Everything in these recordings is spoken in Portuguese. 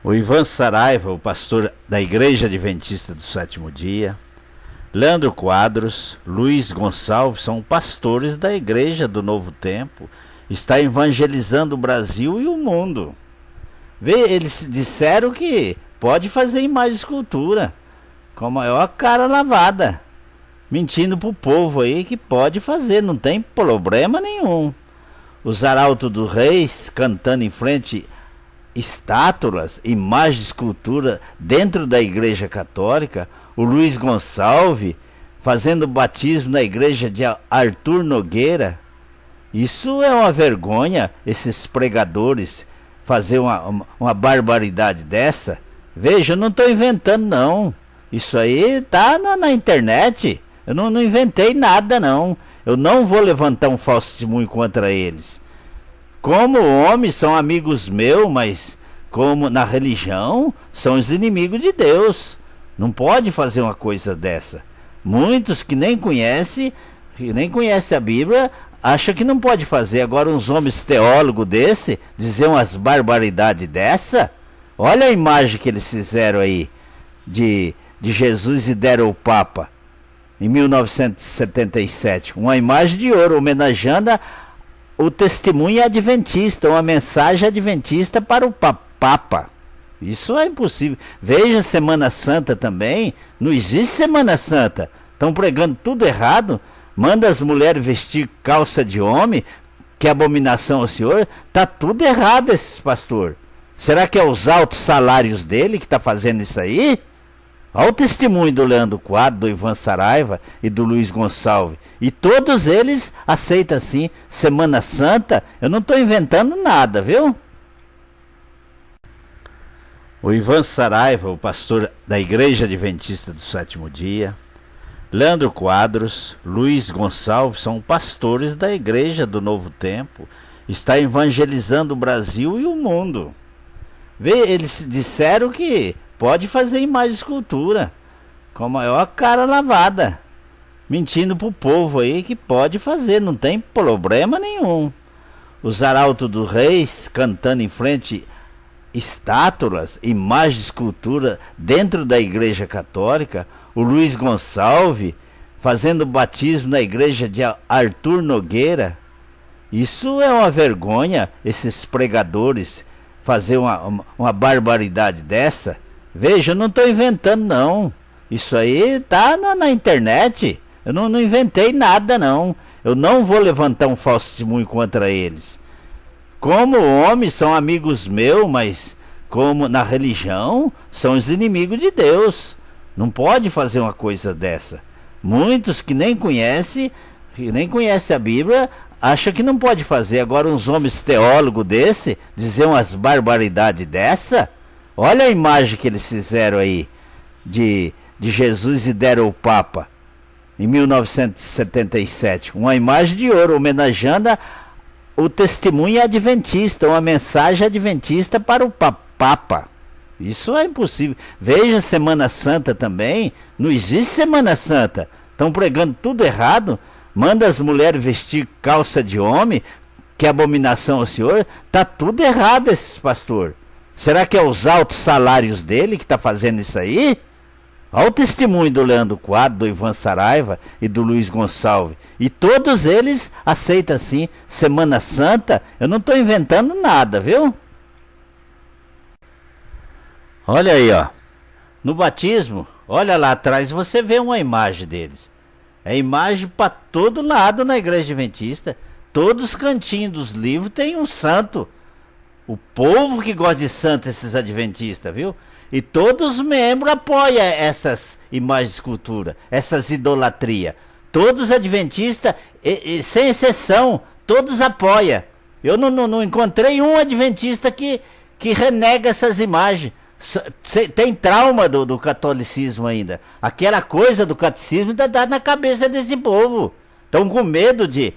O Ivan Saraiva, o pastor da Igreja Adventista do Sétimo Dia, Leandro Quadros, Luiz Gonçalves são pastores da Igreja do Novo Tempo, está evangelizando o Brasil e o mundo. Eles disseram que pode fazer imagem de escultura, com a maior cara lavada, mentindo pro povo aí que pode fazer, não tem problema nenhum. Os arautos dos reis cantando em frente estátuas, imagens de escultura dentro da Igreja Católica, o Luiz Gonçalves fazendo batismo na igreja de Arthur Nogueira. Isso é uma vergonha, esses pregadores fazer uma barbaridade dessa. Veja, eu não estou inventando não, isso aí tá na internet, eu não inventei nada não, eu não vou levantar um falso testemunho contra eles. Como homens são amigos meus, mas como na religião são os inimigos de Deus. Não pode fazer uma coisa dessa. Muitos que nem conhecem a Bíblia, acham que não pode fazer. Agora uns homens teólogos desse, dizer umas barbaridades dessa. Olha a imagem que eles fizeram aí de Jesus e deram ao Papa em 1977. Uma imagem de ouro homenageando o testemunho adventista, uma mensagem adventista para o Papa. Isso é impossível. Veja Semana Santa também, não existe Semana Santa. Estão pregando tudo errado. Manda as mulheres vestir calça de homem, que abominação ao Senhor. Tá tudo errado esses pastores. Será que é os altos salários dele que está fazendo isso aí? Olha o testemunho do Leandro Quadros, do Ivan Saraiva e do Luiz Gonçalves. E todos eles aceitam assim, Semana Santa. Eu não estou inventando nada, viu? O Ivan Saraiva, o pastor da Igreja Adventista do Sétimo Dia, Leandro Quadros, Luiz Gonçalves são pastores da Igreja do Novo Tempo, está evangelizando o Brasil e o mundo. Eles disseram que pode fazer imagem de escultura, com a maior cara lavada, mentindo pro povo aí que pode fazer, não tem problema nenhum. Os arautos dos reis cantando em frente estátuas, imagens de escultura dentro da Igreja Católica, o Luiz Gonçalves fazendo batismo na igreja de Arthur Nogueira. Isso é uma vergonha, esses pregadores fazer uma barbaridade dessa. Veja, eu não estou inventando não, isso aí tá na internet, eu não inventei nada não, eu não vou levantar um falso testemunho contra eles. Como homens são amigos meus, mas como na religião são os inimigos de Deus. Não pode fazer uma coisa dessa. Muitos que nem conhecem a Bíblia, acham que não pode fazer. Agora uns homens teólogos desse, dizer umas barbaridades dessa. Olha a imagem que eles fizeram aí de Jesus e deram ao Papa em 1977. Uma imagem de ouro homenageando o testemunho adventista, uma mensagem adventista para o Papa. Isso é impossível. Veja Semana Santa também, não existe Semana Santa. Estão pregando tudo errado. Manda as mulheres vestir calça de homem, que abominação ao Senhor. Tá tudo errado esses pastores. Será que é os altos salários dele que está fazendo isso aí? Olha o testemunho do Leandro Quadros, do Ivan Saraiva e do Luiz Gonçalves. E todos eles aceitam assim, Semana Santa. Eu não estou inventando nada, viu? Olha aí, ó. No batismo, olha lá atrás, você vê uma imagem deles. É imagem para todo lado na Igreja Adventista. Todos os cantinhos dos livros tem um santo. O povo que gosta de santo, esses adventistas, viu? E todos os membros apoiam essas imagens de escultura, essas idolatrias. Todos os adventistas, sem exceção, todos apoiam. Eu não encontrei um adventista que renega essas imagens. Tem trauma do catolicismo ainda. Aquela coisa do catecismo ainda dá na cabeça desse povo. Estão com medo de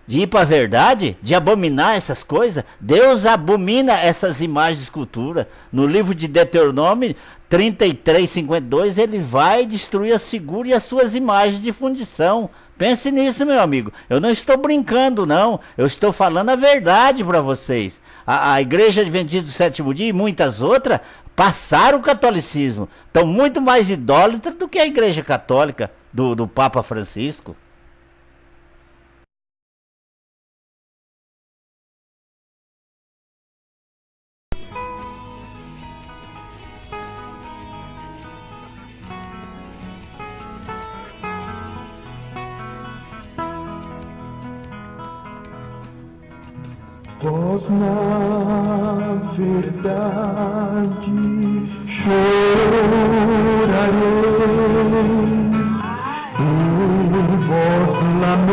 ir para a verdade, de abominar essas coisas. Deus abomina essas imagens de escultura. No livro de Deuteronômio 33:52, ele vai destruir a figura e as suas imagens de fundição. Pense nisso, meu amigo. Eu não estou brincando, não. Eu estou falando a verdade para vocês. A Igreja Adventista do Sétimo Dia e muitas outras passaram o catolicismo. Estão muito mais idólatras do que a Igreja Católica do Papa Francisco. Vós na verdade chorareis, e vós lamentareis,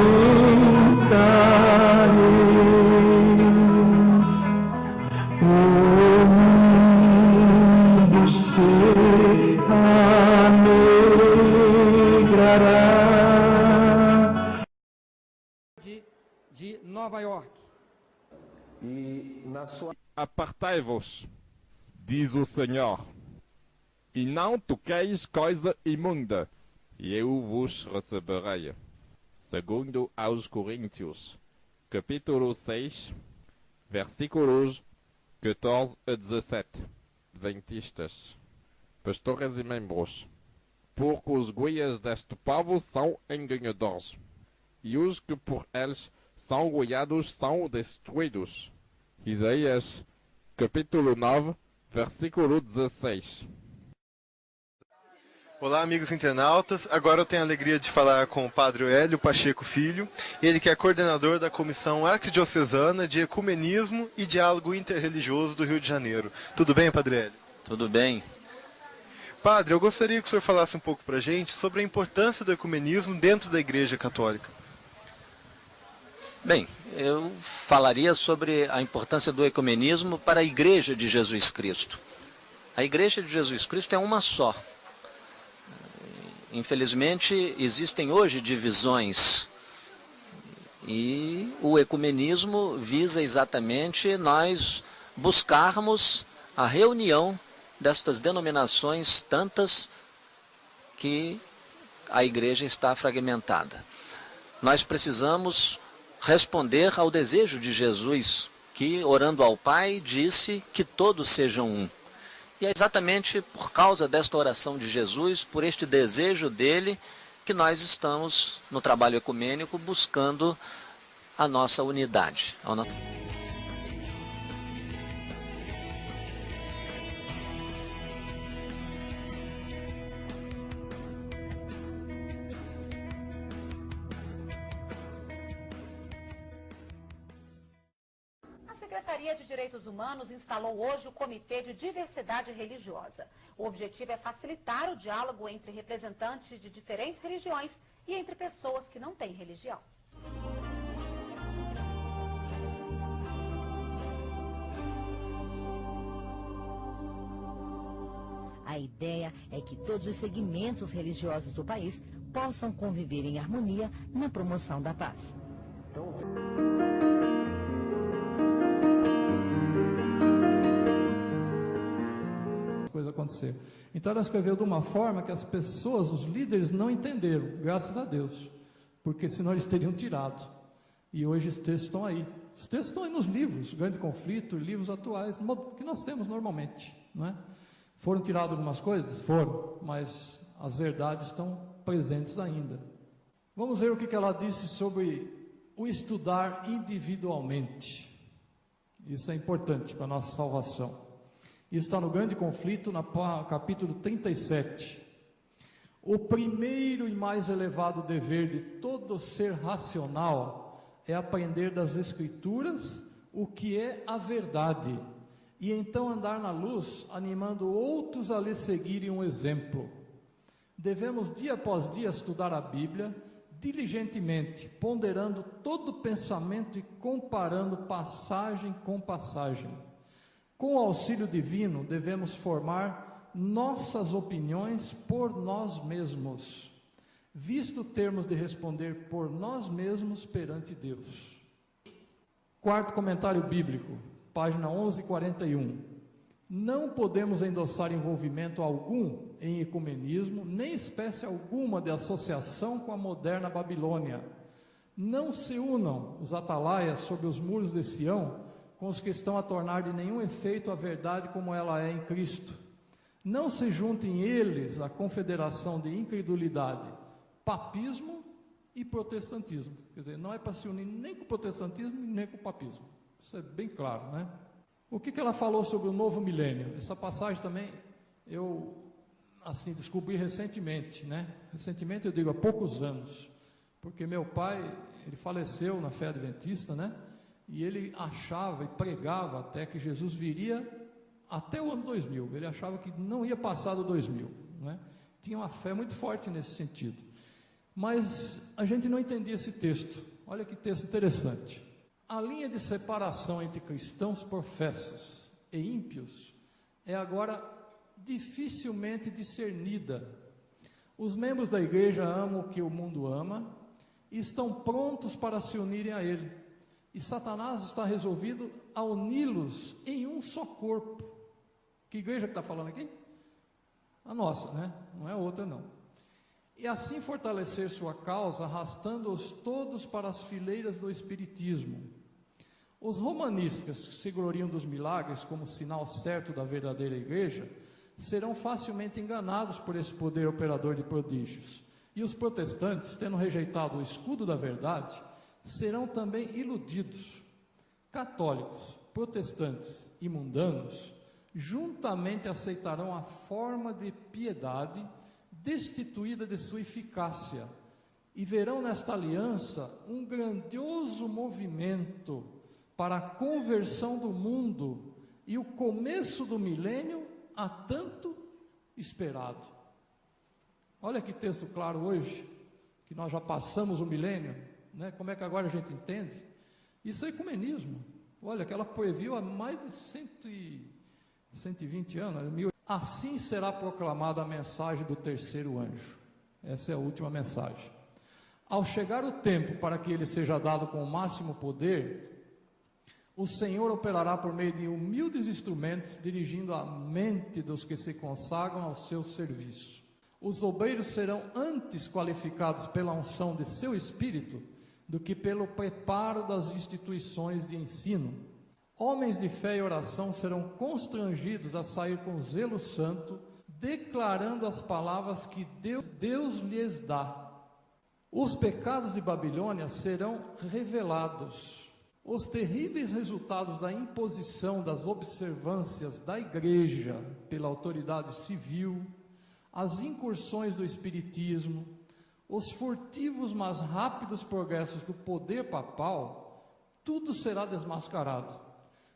o mundo se alegrará. De Nova York. E na sua... Apartai-vos, diz o Senhor, e não toqueis coisa imunda, e eu vos receberei. Segundo aos Coríntios, capítulo 6, versículos 14 a 17. Adventistas, pastores e membros, porque os guias deste povo são enganadores, e os que por eles são guiados são destruídos. Isaías, capítulo 9, versículo 16. Olá, amigos internautas. Agora eu tenho a alegria de falar com o Padre Hélio Pacheco Filho, ele que é coordenador da Comissão Arquidiocesana de Ecumenismo e Diálogo Interreligioso do Rio de Janeiro. Tudo bem, Padre Hélio? Tudo bem. Padre, eu gostaria que o senhor falasse um pouco para a gente sobre a importância do ecumenismo dentro da Igreja Católica. Bem, eu falaria sobre a importância do ecumenismo para a Igreja de Jesus Cristo. A Igreja de Jesus Cristo é uma só. Infelizmente, existem hoje divisões. E o ecumenismo visa exatamente nós buscarmos a reunião destas denominações tantas que a Igreja está fragmentada. Nós precisamos responder ao desejo de Jesus, que, orando ao Pai, disse que todos sejam um. E é exatamente por causa desta oração de Jesus, por este desejo dele, que nós estamos no trabalho ecumênico buscando a nossa unidade. A Secretaria de Direitos Humanos instalou hoje o Comitê de Diversidade Religiosa. O objetivo é facilitar o diálogo entre representantes de diferentes religiões e entre pessoas que não têm religião. A ideia é que todos os segmentos religiosos do país possam conviver em harmonia na promoção da paz. Coisa acontecer. Então ela escreveu de uma forma que as pessoas, os líderes, não entenderam, graças a Deus, porque senão eles teriam tirado. E hoje os textos estão aí. Os textos estão aí nos livros, Grande Conflito, livros atuais, que nós temos normalmente, não é? Foram tiradas algumas coisas? Foram, mas as verdades estão presentes ainda. Vamos ver o que ela disse sobre o estudar individualmente. Isso é importante para a nossa salvação. Isso está no Grande Conflito, no capítulo 37. O primeiro e mais elevado dever de todo ser racional é aprender das Escrituras o que é a verdade, e então andar na luz, animando outros a lhe seguirem um exemplo. Devemos dia após dia estudar a Bíblia diligentemente, ponderando todo pensamento e comparando passagem com passagem. Com o auxílio divino, devemos formar nossas opiniões por nós mesmos, visto termos de responder por nós mesmos perante Deus. Quarto comentário bíblico, página 1141. Não podemos endossar envolvimento algum em ecumenismo, nem espécie alguma de associação com a moderna Babilônia. Não se unam os atalaias sob os muros de Sião com os que estão a tornar de nenhum efeito a verdade como ela é em Cristo. Não se juntem eles à confederação de incredulidade, papismo e protestantismo. Quer dizer, não é para se unir nem com o protestantismo nem com o papismo. Isso é bem claro, né? O que ela falou sobre o novo milênio? Essa passagem também eu descobri recentemente, né? Recentemente eu digo há poucos anos, porque meu pai, ele faleceu na fé adventista, né? E ele achava e pregava até que Jesus viria até o ano 2000. Ele achava que não ia passar do 2000, né? Tinha uma fé muito forte nesse sentido. Mas a gente não entendia esse texto. Olha que texto interessante. A linha de separação entre cristãos professos e ímpios é agora dificilmente discernida. Os membros da igreja amam o que o mundo ama e estão prontos para se unirem a ele. E Satanás está resolvido a uni-los em um só corpo. Que igreja que está falando aqui? A nossa, né? Não é outra não. E assim fortalecer sua causa, arrastando-os todos para as fileiras do espiritismo. Os romanistas, que se gloriam dos milagres como sinal certo da verdadeira igreja, serão facilmente enganados por esse poder operador de prodígios. E os protestantes, tendo rejeitado o escudo da verdade, serão também iludidos. Católicos, protestantes e mundanos juntamente aceitarão a forma de piedade destituída de sua eficácia e verão nesta aliança um grandioso movimento para a conversão do mundo e o começo do milênio há tanto esperado. Olha que texto claro hoje, que nós já passamos o milênio, né? Como é que agora a gente entende? Isso é ecumenismo. Olha, que ela previu há mais de 120 anos. Assim será proclamada a mensagem do terceiro anjo. Essa é a última mensagem. Ao chegar o tempo para que ele seja dado com o máximo poder, o Senhor operará por meio de humildes instrumentos, dirigindo a mente dos que se consagram ao seu serviço. Os obreiros serão antes qualificados pela unção de seu espírito do que pelo preparo das instituições de ensino. Homens de fé e oração serão constrangidos a sair com zelo santo, declarando as palavras que Deus lhes dá. Os pecados de Babilônia serão revelados. Os terríveis resultados da imposição das observâncias da igreja pela autoridade civil, as incursões do espiritismo, os furtivos mas rápidos progressos do poder papal, tudo será desmascarado.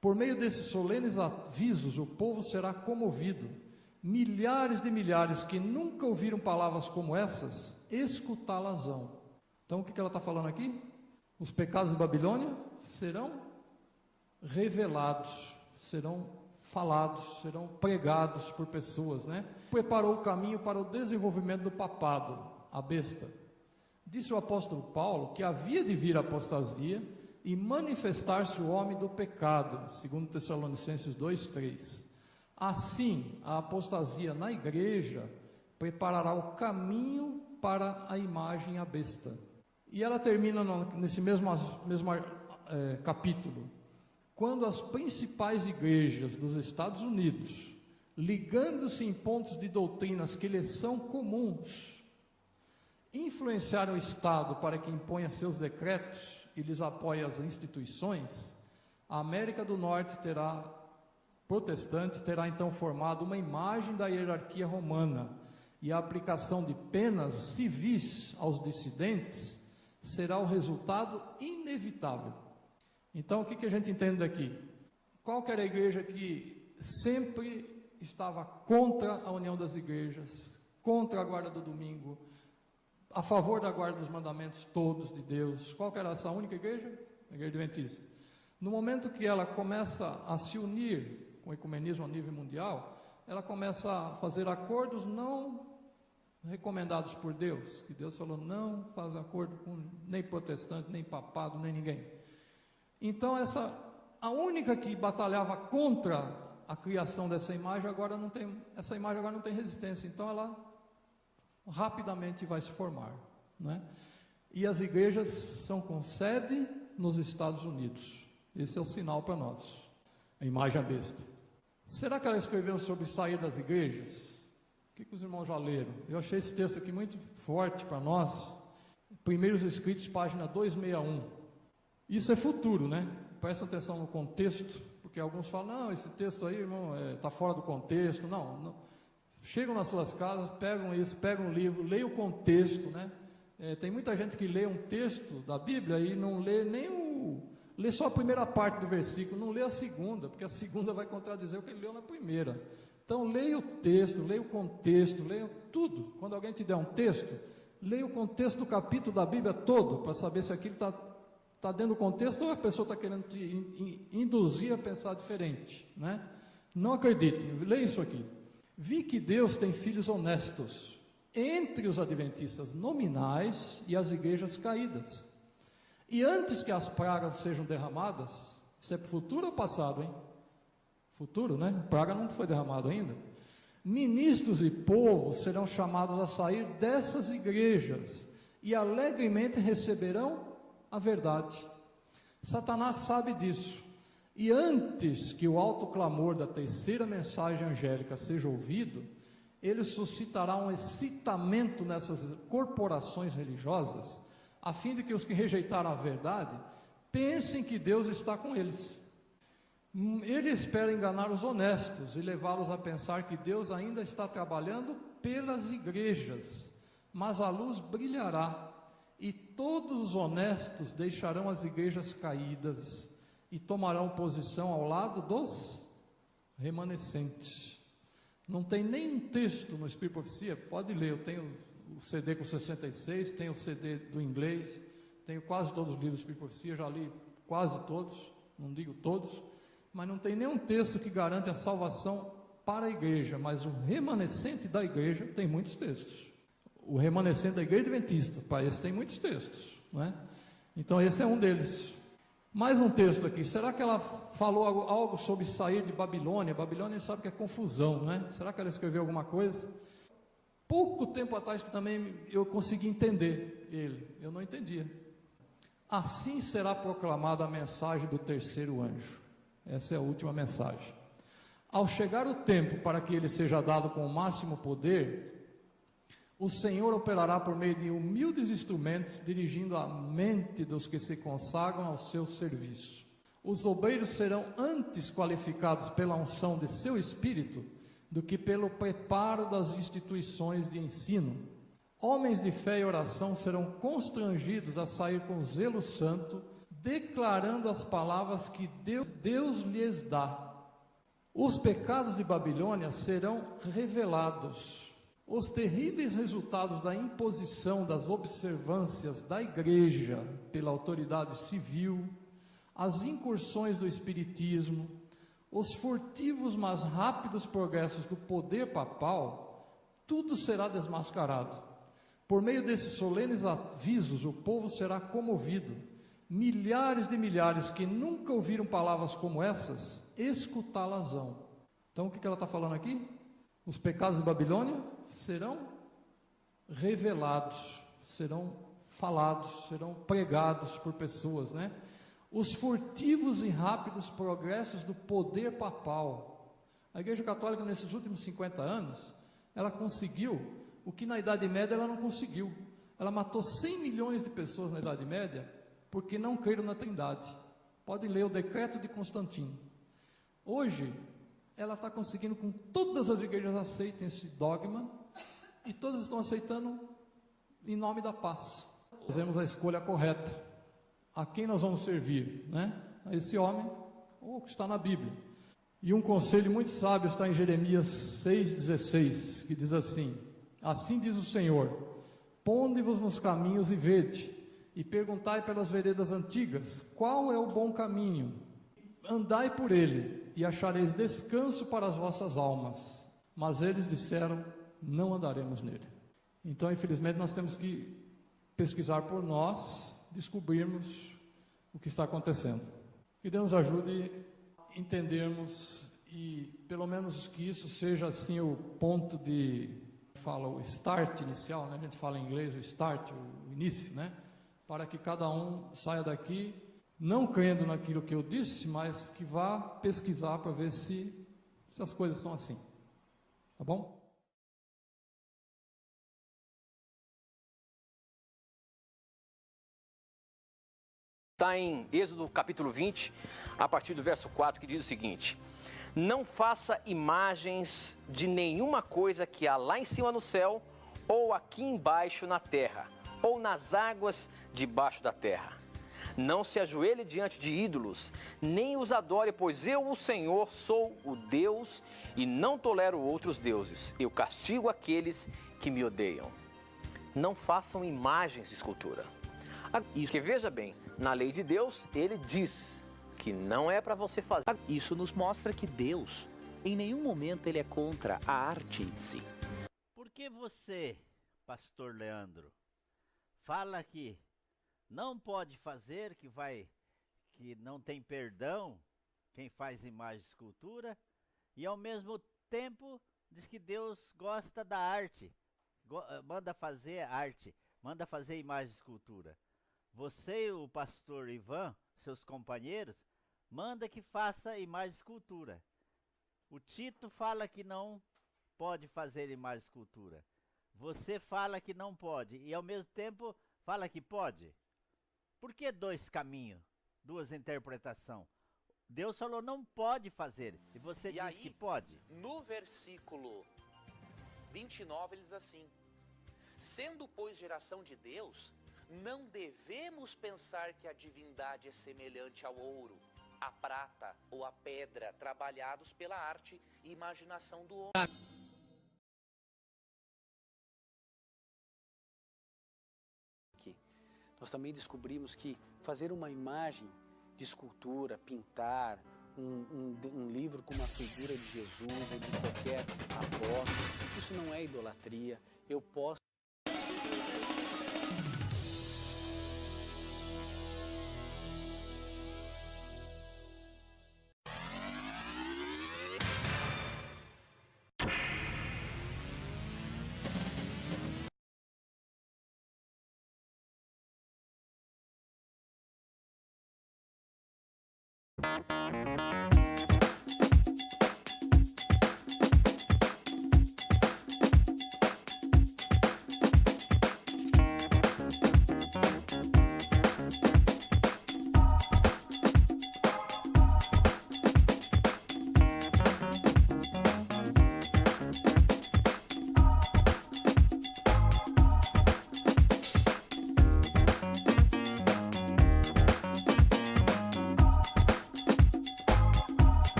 Por meio desses solenes avisos, o povo será comovido. Milhares de milhares que nunca ouviram palavras como essas, escutá-las-ão. Então o que ela está falando aqui? Os pecados de Babilônia serão revelados, serão falados, serão pregados por pessoas, né? Preparou o caminho para o desenvolvimento do papado, a besta. Disse o apóstolo Paulo que havia de vir a apostasia e manifestar-se o homem do pecado, segundo Tessalonicenses 2:3. Assim, a apostasia na igreja preparará o caminho para a imagem à besta. E ela termina nesse mesmo capítulo. Quando as principais igrejas dos Estados Unidos, ligando-se em pontos de doutrinas que lhes são comuns, influenciaram o Estado para que imponha seus decretos e lhes apoie as instituições, a América do Norte protestante terá então formado uma imagem da hierarquia romana, e a aplicação de penas civis aos dissidentes será o resultado inevitável. Então, o que a gente entende daqui? Qual que era a igreja que sempre estava contra a união das igrejas, contra a guarda do domingo, a favor da guarda dos mandamentos todos de Deus? Qual que era essa única igreja? A igreja adventista. No momento que ela começa a se unir com o ecumenismo a nível mundial, ela começa a fazer acordos não recomendados por Deus, que Deus falou, não faz acordo com nem protestante, nem papado, nem ninguém. Então a única que batalhava contra a criação dessa imagem, essa imagem agora não tem resistência, então ela rapidamente vai se formar, né? E as igrejas são com sede nos Estados Unidos, Esse é o sinal para nós, a imagem à besta. Será que ela escreveu sobre sair das igrejas? O que os irmãos já leram? Eu achei esse texto aqui muito forte para nós. Primeiros Escritos, página 261. Isso é futuro, né? Presta atenção no contexto, porque alguns falam, não, esse texto aí, irmão, está fora do contexto. Não. Chegam nas suas casas, pegam isso, pegam um livro, leiam o contexto, né? Tem muita gente que lê um texto da Bíblia e não lê lê só a primeira parte do versículo, não lê a segunda, porque a segunda vai contradizer o que ele leu na primeira. Então, leia o texto, leia o contexto, leia tudo. Quando alguém te der um texto, leia o contexto do capítulo da Bíblia todo, para saber se aquilo está dentro do contexto ou a pessoa está querendo te induzir a pensar diferente, né? Não acreditem, leia isso aqui. Vi que Deus tem filhos honestos entre os adventistas nominais e as igrejas caídas. E antes que as pragas sejam derramadas, isso é futuro ou passado, hein? Futuro, né? Praga não foi derramado ainda. Ministros e povos serão chamados a sair dessas igrejas e alegremente receberão a verdade. Satanás sabe disso. E antes que o alto clamor da terceira mensagem angélica seja ouvido, ele suscitará um excitamento nessas corporações religiosas, a fim de que os que rejeitaram a verdade pensem que Deus está com eles. Ele espera enganar os honestos e levá-los a pensar que Deus ainda está trabalhando pelas igrejas, mas a luz brilhará e todos os honestos deixarão as igrejas caídas e tomarão posição ao lado dos remanescentes. Não tem nenhum texto no Espírito e Profecia, pode ler, eu tenho o CD com 66, tenho o CD do inglês, tenho quase todos os livros do Espírito e Profecia, já li quase todos, não digo todos, mas não tem nenhum texto que garante a salvação para a igreja, mas o remanescente da igreja tem muitos textos. O remanescente da igreja adventista, para esse tem muitos textos, não é? Então esse é um deles. Mais um texto aqui, será que ela falou algo sobre sair de Babilônia? Babilônia sabe que é confusão, não é? Será que ela escreveu alguma coisa? Pouco tempo atrás que também eu consegui entender ele, eu não entendia. Assim será proclamada a mensagem do terceiro anjo. Essa é a última mensagem. Ao chegar o tempo para que ele seja dado com o máximo poder, o Senhor operará por meio de humildes instrumentos, dirigindo a mente dos que se consagram ao seu serviço. Os obreiros serão antes qualificados pela unção de seu espírito do que pelo preparo das instituições de ensino. Homens de fé e oração serão constrangidos a sair com zelo santo, declarando as palavras que Deus lhes dá. Os pecados de Babilônia serão revelados. Os terríveis resultados da imposição das observâncias da igreja pela autoridade civil, as incursões do espiritismo, os furtivos mas rápidos progressos do poder papal, tudo será desmascarado. Por meio desses solenes avisos, o povo será comovido. Milhares de milhares que nunca ouviram palavras como essas, escutá-las-ão. Então o que ela está falando aqui? Os pecados de Babilônia serão revelados, serão falados, serão pregados por pessoas, né? Os furtivos e rápidos progressos do poder papal. A Igreja Católica nesses últimos 50 anos, ela conseguiu o que na Idade Média ela não conseguiu. Ela matou 100 milhões de pessoas na Idade Média porque não creram na Trindade. Pode ler o decreto de Constantino. Hoje, ela está conseguindo com todas as igrejas aceitem esse dogma e todas estão aceitando em nome da paz. Fazemos a escolha correta. A quem nós vamos servir, né? A esse homem ou que está na Bíblia. E um conselho muito sábio está em Jeremias 6,16, que diz assim: assim diz o Senhor, ponde-vos nos caminhos e vede, e perguntai pelas veredas antigas, qual é o bom caminho? Andai por ele, e achareis descanso para as vossas almas. Mas eles disseram, não andaremos nele. Então, infelizmente, nós temos que pesquisar por nós, descobrirmos o que está acontecendo. Que Deus nos ajude a entendermos, e pelo menos que isso seja assim o ponto de, fala o start inicial, né? A gente fala em inglês o start, o início, né? Para que cada um saia daqui não crendo naquilo que eu disse, mas que vá pesquisar para ver se as coisas são assim. Tá bom? Está em Êxodo capítulo 20, a partir do verso 4, que diz o seguinte: não faça imagens de nenhuma coisa que há lá em cima no céu, ou aqui embaixo na terra, ou nas águas debaixo da terra. Não se ajoelhe diante de ídolos, nem os adore, pois eu, o Senhor, sou o Deus e não tolero outros deuses. Eu castigo aqueles que me odeiam. Não façam imagens de escultura. Isso que, veja bem, na lei de Deus, ele diz que não é para você fazer. Isso nos mostra que Deus, em nenhum momento, ele é contra a arte em si. Por que você, pastor Leandro, fala que não pode fazer, que não tem perdão quem faz imagem de escultura, e ao mesmo tempo diz que Deus gosta da arte, manda fazer arte, manda fazer imagem de escultura? Você e o pastor Ivan, seus companheiros, manda que faça imagem de escultura. O Tito fala que não pode fazer imagem de escultura. Você fala que não pode e ao mesmo tempo fala que pode. Por que dois caminhos, duas interpretações? Deus falou não pode fazer e você diz que pode. No versículo 29 ele diz assim: sendo, pois, geração de Deus, não devemos pensar que a divindade é semelhante ao ouro, à prata ou à pedra, trabalhados pela arte e imaginação do homem. Nós também descobrimos que fazer uma imagem de escultura, pintar um livro com uma figura de Jesus ou de qualquer apóstolo, isso não é idolatria. Eu posso...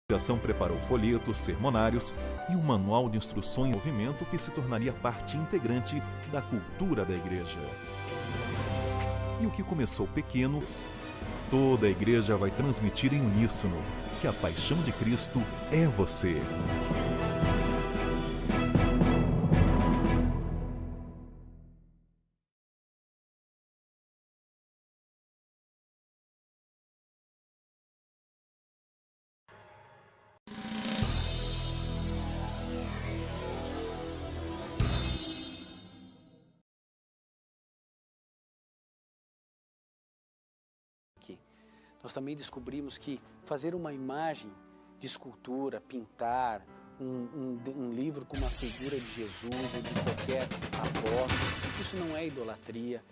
A associação preparou folhetos, sermonários e um manual de instruções em movimento que se tornaria parte integrante da cultura da igreja. E o que começou pequeno, toda a igreja vai transmitir em uníssono que a paixão de Cristo é você. Nós também descobrimos que fazer uma imagem de escultura, pintar um livro com uma figura de Jesus ou de qualquer apóstolo, isso não é idolatria.